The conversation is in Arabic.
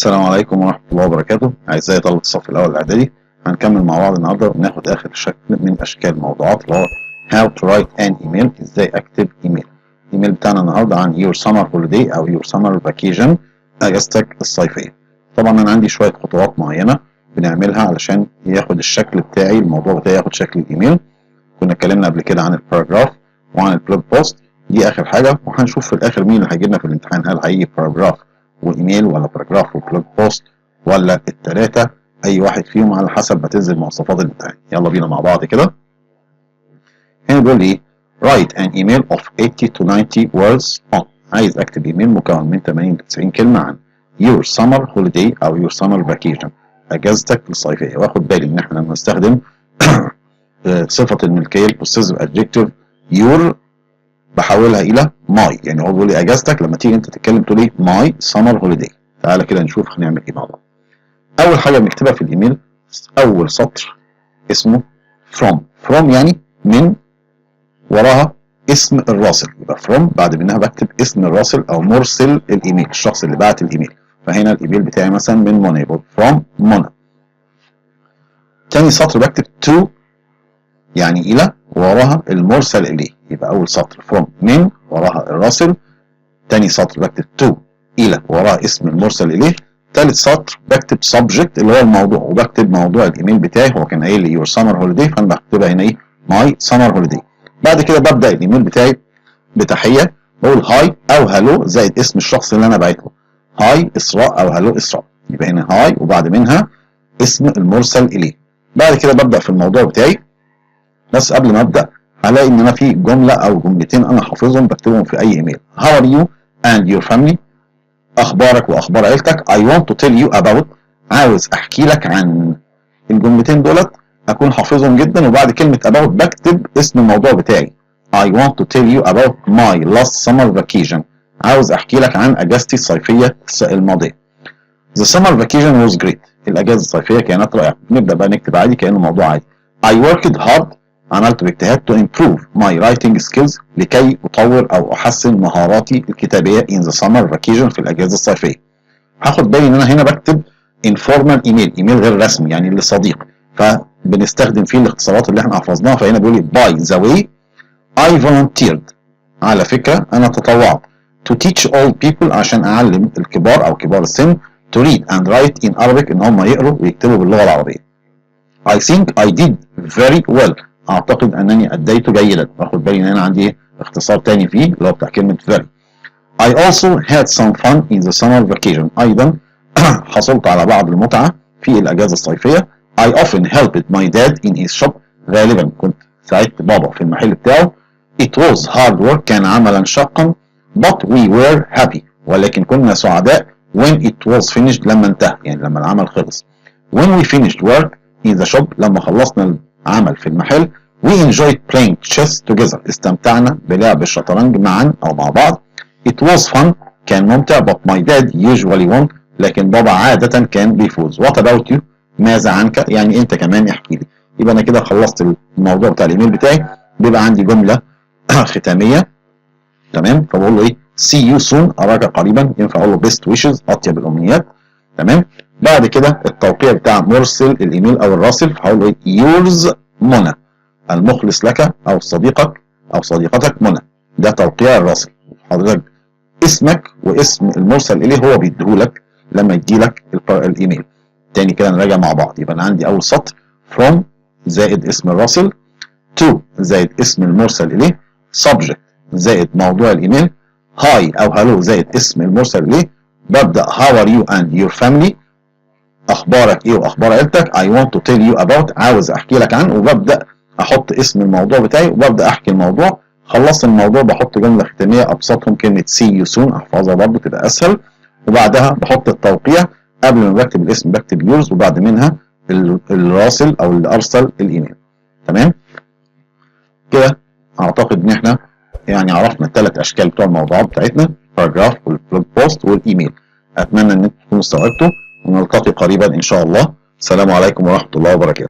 السلام عليكم ورحمة الله وبركاته. أعزائي طلبة الصف الأول الإعدادي، هنكمل مع بعض النهاردة وناخد آخر شكل من أشكال الموضوعات اللي هو How to write an email. إزاي أكتب إيميل. الإيميل بتاعنا النهاردة عن Your summer holiday أو Your summer vacation، أجازتك الصيفية. طبعا أنا عندي شوية خطوات معينة بنعملها علشان ياخد الشكل بتاعي، الموضوع بتاعي ياخد شكل الإيميل. كنا اتكلمنا قبل كده عن الباراجراف وعن البلوج بوست، دي آخر حاجة، وهنشوف في الآخر مين اللي هيجيلنا في الامتحان، هل هيجي باراجراف وايميل ولا باراجراف وبلوج بوست ولا التلاتة، اي واحد فيهم على حسب ما تنزل مواصفات الامتحان. يلا بينا مع بعض كده. هنا بيقول لي write an email of 80 to 90 words on. عايز اكتب ايميل مكون من 80 ل 90 كلمة عن your summer holiday او your summer vacation، اجازتك الصيفية. واخد بالي ان احنا لما نستخدم صفة الملكية البوسيسيف adjective your بحولها الى ماي، يعني هو بيقول لي اجازتك لما تيجي انت تتكلم تقول لي ماي سمر هوليداي. تعالى كده نشوف هنعمل ايه مع بعض. اول حاجه بنكتبها في الايميل اول سطر اسمه from يعني من، وراها اسم الراسل، يبقى from بعد منها بكتب اسم الراسل او مرسل الايميل، الشخص اللي بعت الايميل. فهنا الايميل بتاعي مثلا من منى، يبقى from منى. تاني سطر بكتب to يعني الى، وراها المرسل اليه، يبقى اول سطر from من وراها الراسل، تاني سطر بكتب to الى وراها اسم المرسل اليه، تالت سطر بكتب subject اللي هو الموضوع، وبكتب موضوع الايميل بتاعي. هو كان قايل لي your summer holiday، فانا بكتبها هنا ايه my summer holiday. بعد كده ببدا الايميل بتاعي بتحيه، بقول هاي او هالو زائد اسم الشخص اللي انا باعته، هاي اسراء او هالو اسراء، يبقى هنا هاي وبعد منها اسم المرسل اليه. بعد كده ببدا في الموضوع بتاعي، بس قبل ما ابدا هلاقي ان انا في جمله او جملتين انا حافظهم بكتبهم في اي ايميل. How are you and your family، اخبارك واخبار عيلتك. I want to tell you about، عاوز احكي لك عن. الجملتين دولت اكون حافظهم جدا، وبعد كلمه about بكتب اسم الموضوع بتاعي. I want to tell you about my last summer vacation، عاوز احكي لك عن اجازتي الصيفيه الماضيه. The summer vacation was great، الاجازه الصيفيه كانت رائعه. نبدا بقى نكتب عادي كانه موضوع عادي. I worked hard، عملت باجتهاد to improve my writing skills، لكي أطور أو أحسن مهاراتي الكتابية in the summer vacation، في الأجازة الصيفية. هاخد بالي إن أنا هنا بكتب informal إيميل غير رسمي، يعني لصديق، فبنستخدم فيه الاختصارات اللي احنا حفظناها. فهنا بيقول لي by the way I volunteered، على فكرة أنا تطوعت to teach all people، عشان أعلم الكبار أو كبار السن to read and write in Arabic، إن هم يقروا ويكتبوا باللغة العربية. I think I did very well، اعتقد انني اديت جيدا. واخد بالي ان انا عندي اختصار تاني فيه اللي هو بتاع كلمه very. I also had some fun in the summer vacation، ايضا حصلت على بعض المتعه في الاجازه الصيفيه. I often helped my dad in his shop، غالبا كنت ساعدت بابا في المحل بتاعه. It was hard work، كان عملا شاقا. But we were happy، ولكن كنا سعداء. When it was finished، لما انتهى، يعني لما العمل خلص. When we finished work in the shop، لما خلصنا العمل في المحل. We enjoyed playing chess together، استمتعنا بلعب الشطرنج معا أو مع بعض. It was fun، كان ممتع. But my dad usually won، لكن بابا عادة كان بيفوز. What about you، ماذا عنك، يعني أنت كمان احكي لي. يبقى أنا كده خلصت الموضوع بتاع الإيميل بتاعي. بيبقى عندي جملة ختامية، تمام، فبقول له إيه see you soon، أراك قريبا. ينفع أقول له best wishes، أطيب الأمنيات، تمام. بعد كده التوقيع بتاع مرسل الإيميل أو الراسل، فهقول له إيه yours منى، المخلص لك او صديقك او صديقتك منى. ده توقيع الراسل. حضرتك اسمك واسم المرسل اليه هو بيديهولك لما يديلك الايميل. تاني كده نراجع مع بعض. يبقى انا عندي اول سطر from زائد اسم الراسل، to زائد اسم المرسل اليه، subject زائد موضوع الايميل، هاي او هالو زائد اسم المرسل اليه. ببدا how are you and your family، اخبارك ايه واخبار عيلتك. I want to tell you about، عاوز احكي لك عنه، وببدا احط اسم الموضوع بتاعي وببدا احكي الموضوع. خلصت الموضوع بحط جمله ختاميه ابسطهم كلمه see you soon، احفظها برضه تبقى اسهل. وبعدها بحط التوقيع، قبل ما بكتب الاسم بكتب yours، وبعد منها الراسل او اللي ارسل الايميل. تمام كده. اعتقد ان احنا يعني عرفنا الثلاث اشكال بتوع الموضوعات بتاعتنا، باراجراف والبلوج بوست والايميل. اتمنى ان انتم تكونوا استوعبتوا، ونلتقي قريبا ان شاء الله. السلام عليكم ورحمه الله وبركاته.